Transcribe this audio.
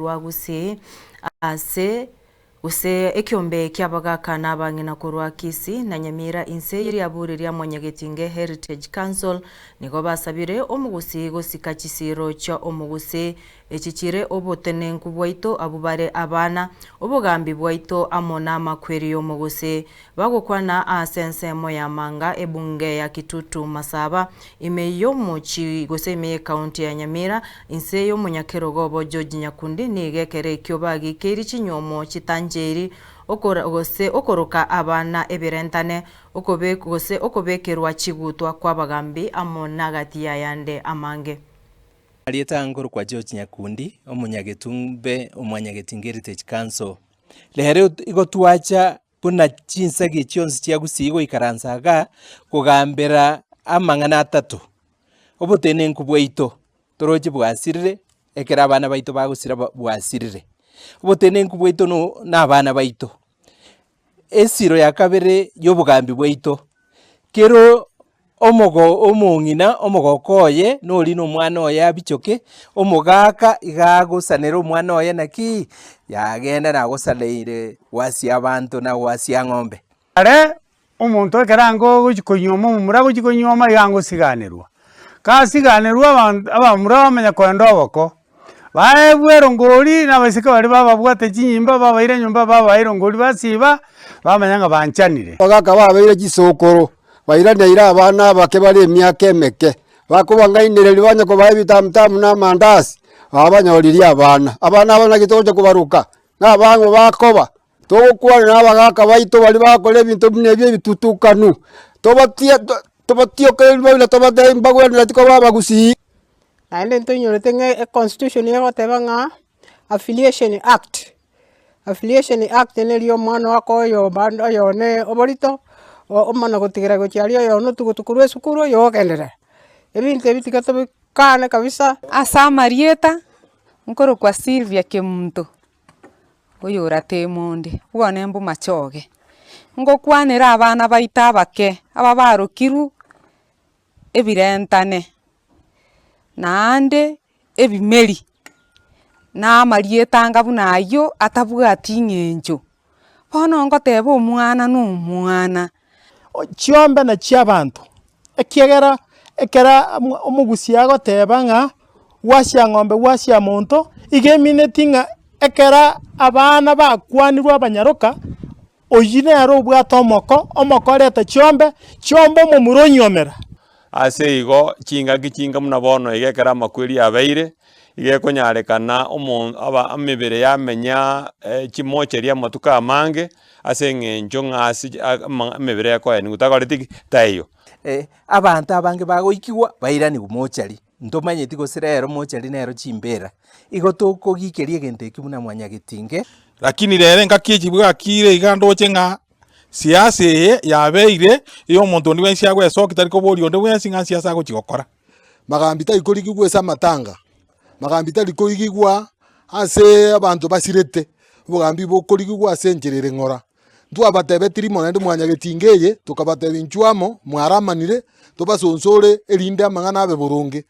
rwa Gusii ase use ekiombe kiabagaka n'abang'ina korwa Kisii na Nyamira inse yiri aburiria Mwanyagetinge Heritage Council nigo basabire omugusi gosika kisiro cha omugusi echichire obotenenku bwaito abubare abana obugambi bwaito amona makweri omugusi bagokwana asensemo ya manga ebunge ya Kitutu Masaba imeyo mochi goseme county ya Nyamira inse yo Munyakerogobo George Nyakundi nigekere kyobagi keri chinyomo chitanjeri okoroka abana ebirentane okobekerwa chigutwa kwa bagambi amona gati yande amange Alieta ngoro kwa George Nyakundi Mwanyagetinge Heritage Council lehero igotwacha buna chinsagi chionsi chia Gusii ikaransaga kugambira amang'ana atatu obotenenku bwaito toroche bwasirire ekera abana baito bagusira bwasirire obotenenku bwaito no n'abana baito esiro ya kabere y'obugambi bwaito kero omong'ina omogokoye nori n'omwana oye abichoke omogaka igagosanera omwana oye naki yagenda nagosaleire wasia abantu na wasia ng'ombe are omonto ekerango gochikonyoma omomura gochikonyoma igangosiganerwa kasiganerwa abamura bamenya kwenda oboko baebwero ngori n'abasika bari bababwate chinyimba babaire nyumba babaire ngori basiba bamenya nga banchanire bagaka babaire chisokoro bairaneira abana bake bari emyaka emeke bakubangainire libanya ko babitamtamu n'amandasi abanyoriria abana gitoje kubaruka n'abango bakoba togokwana n'abagaka baito bari bakole ebintu bine bitutukanu tobatio kelibona tobate mbagwenda tiko baba Gusii naende ntonyorete a constitution yagoteba ng'a affiliation act nelio mwana wako oyo bando oyo ne oborito omana gotigera gochiario oyo no tugutukuru esukuru oyo ogendere ebintu ebitigato bikane kabisa asa Marieta nkoro kwa Sylvia Kemunto oyo orate monde bwone mbu machoge ngokwanera abana baita bake aba barokiru ebirentane naande ebimeri na Marieta ngabu nayo atabwati ng'encho bono ngoteba omwana n'omwana chiombe na chiabantu ekera omugusi agoteba ng'a wasia ng'ombe wasia monto igemineti ng'a ekera abana bakwanirwa abanyaroka oyinero obwata omoko reta chiombe omomura onyomera ase igo chinga muna bono igekera amakweri abeire igekonyarekana emebere yamenya chimocheria amatuka amange ase eng'encho ng'asi emebere ekoeni gutakoreti tayo abantu abange bagoikiwa bairani mochari ntomanyeti gosirero mochari nero chimbera igo tokogikeria egento eki buna Mwanyagetinge lakini rere ngaki bwakire igandoche ng'a siasa eye yabeire iyo omonto ndi wensi agwesoka tariko bori onde wensi ng'a siasa agochigokora magambi taikorigigwa ase amatanga magambi tarikorigigwa ase abantu basirete obogambi bokorigigwa ase encherere ng'ora twabatebetiri monende Mwanyagetinge eye tukabateba inchuamo mwaramanire tobasonsore erinde amang'ana abe boronge.